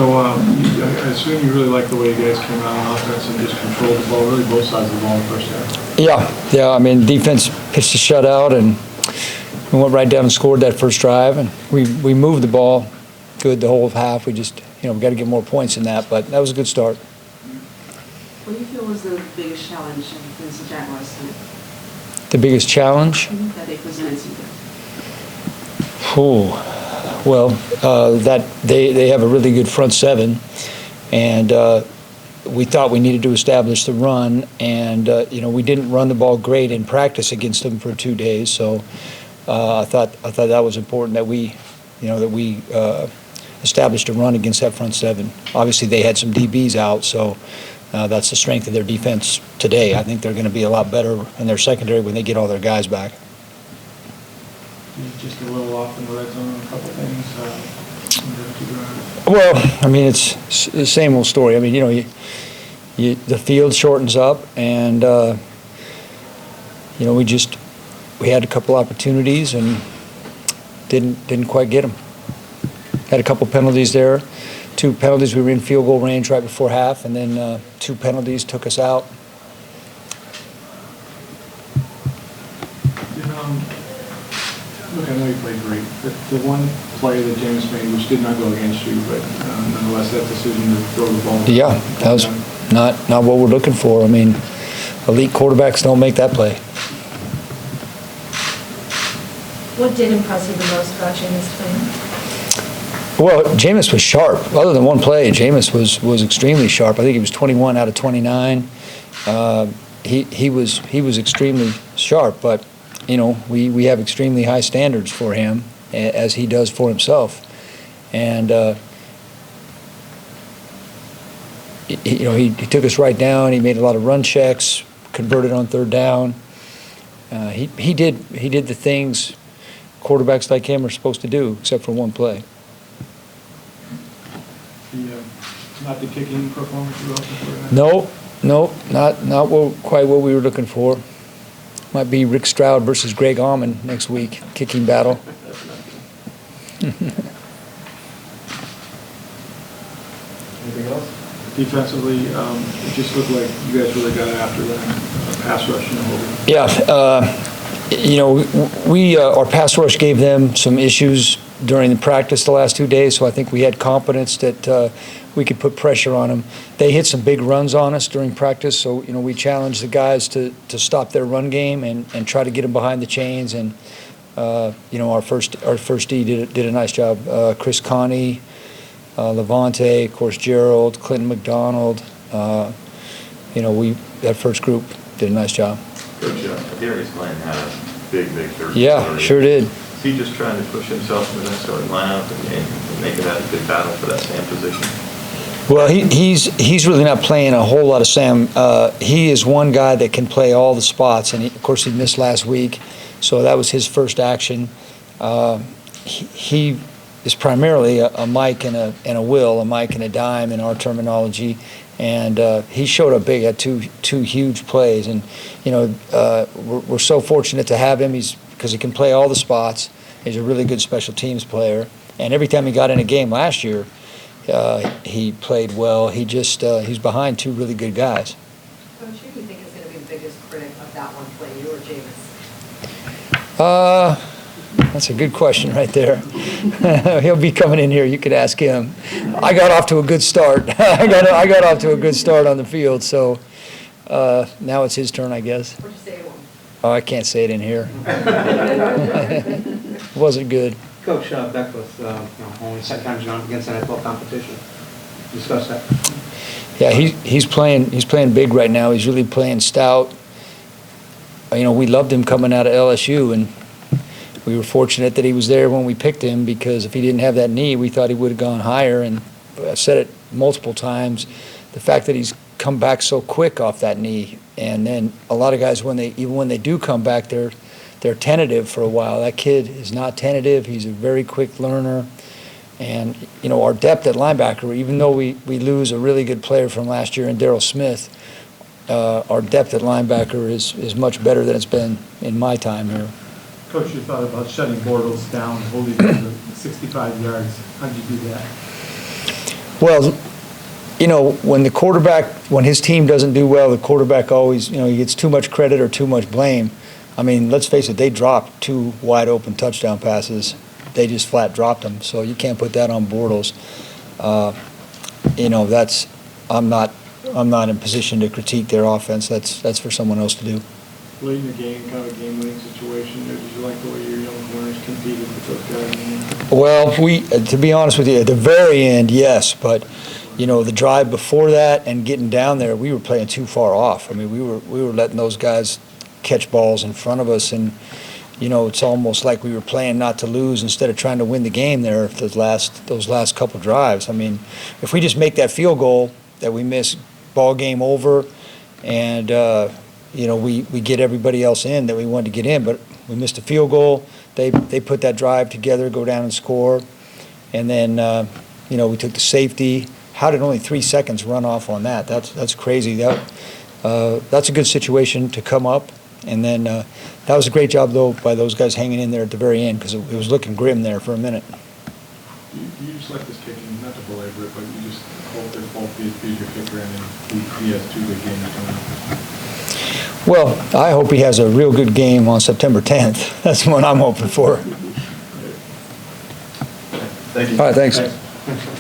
So I assume you really like the way you guys came out on offense and just controlled the ball, really both sides of the ball in the first half. Yeah. I mean, defense pitched a shutout, and we went right down and scored that first drive, and we moved the ball good the whole half. We just, we got to get more points in that, but that was a good start. What do you feel was the biggest challenge against the Jaguars tonight? The biggest challenge? That they presented to you? Well, that they have a really good front seven, and we thought we needed to establish the run, and we didn't run the ball great in practice against them for 2 days, so I thought that was important that we established a run against that front seven. Obviously, they had some DBs out, so that's the strength of their defense today. I think they're going to be a lot better in their secondary when they get all their guys back. Just a little off in the red zone on a couple things. Well, I mean, it's the same old story. I mean, the field shortens up, and we had a couple opportunities and didn't quite get them. Had a couple penalties there. 2 penalties, we were in field goal range right before half, and then 2 penalties took us out. Look, I know you played great. The one play that James made, which did not go against you, but nonetheless, that decision to throw the ball. Yeah, that was not what we're looking for. I mean, elite quarterbacks don't make that play. What did impress you the most about Jameis playing? Well, Jameis was sharp. Other than one play, Jameis was extremely sharp. I think he was 21 out of 29. He was extremely sharp, but we have extremely high standards for him, as he does for himself, and he took us right down. He made a lot of run checks, converted on 3rd down. He did the things quarterbacks like him are supposed to do, except for one play. Not the kicking performance you were looking for? No, not quite what we were looking for. Might be Rick Stroud versus Greg Auman next week, kicking battle. Anything else? Defensively, it just looked like you guys really got after them, pass rushing a little bit. Yeah, our pass rush gave them some issues during the practice the last 2 days, so I think we had confidence that we could put pressure on them. They hit some big runs on us during practice, so we challenged the guys to stop their run game and try to get them behind the chains. And our first D did a nice job. Chris Connie, Levante, of course Gerald, Clinton McDonald. That first group did a nice job. Coach, Darius Glenn had a big third. Yeah, sure did. Is he just trying to push himself into that starting lineup and make it a good battle for that Sam position? Well, he's really not playing a whole lot of Sam. He is one guy that can play all the spots, and of course he missed last week, so that was his first action. He is primarily a Mike and a Will, a Mike and a dime in our terminology, and he showed up big at two huge plays, and we're so fortunate to have him. Because he can play all the spots. He's a really good special teams player, and every time he got in a game last year, he played well. He's behind 2 really good guys. Coach, who do you think is going to be the biggest critic of that one play, you or Jameis? That's a good question right there. He'll be coming in here. You could ask him. I got off to a good start. I got off to a good start on the field, so now it's his turn, I guess. What'd you say to him? Oh, I can't say it in here. It wasn't good. Coach Beckwith, only 2nd time you're against NFL competition. Discuss that. Yeah, he's playing big right now. He's really playing stout. We loved him coming out of LSU, and we were fortunate that he was there when we picked him, because if he didn't have that knee, we thought he would have gone higher. And I've said it multiple times, the fact that he's come back so quick off that knee, and then a lot of guys, even when they do come back, they're tentative for a while. That kid is not tentative. He's a very quick learner. And, our depth at linebacker, even though we lose a really good player from last year in Darryl Smith, our depth at linebacker is much better than it's been in my time here. Coach, you thought about shutting Bortles down, holding him to 65 yards. How did you do that? Well, you know, when his team doesn't do well, the quarterback always, you know, he gets too much credit or too much blame. I mean, let's face it, they dropped 2 wide open touchdown passes. They just flat dropped them, so you can't put that on Bortles. You know, I'm not in position to critique their offense. That's for someone else to do. Late in the game, kind of a game-winning situation. Did you like the way your young corners competed with those guys? Well, to be honest with you, at the very end, yes, but you know, the drive before that and getting down there, we were playing too far off. I mean, we were letting those guys catch balls in front of us, and you know, it's almost like we were playing not to lose instead of trying to win the game there. Those last couple drives. I mean, if we just make that field goal that we miss, ball game over, and you know, we get everybody else in that we wanted to get in, but we missed a field goal. They put that drive together, go down and score, and then you know, we took the safety. How did only 3 seconds run off on that? That's crazy. That's a good situation to come up, and then that was a great job though by those guys hanging in there at the very end, because it was looking grim there for a minute. You just like this kicking, not to belabor it, but you just hope that both be your kicker, and then he has 2 good games coming up. Well, I hope he has a real good game on September 10th. That's what I'm hoping for. Thank you. All right, thanks. Thanks.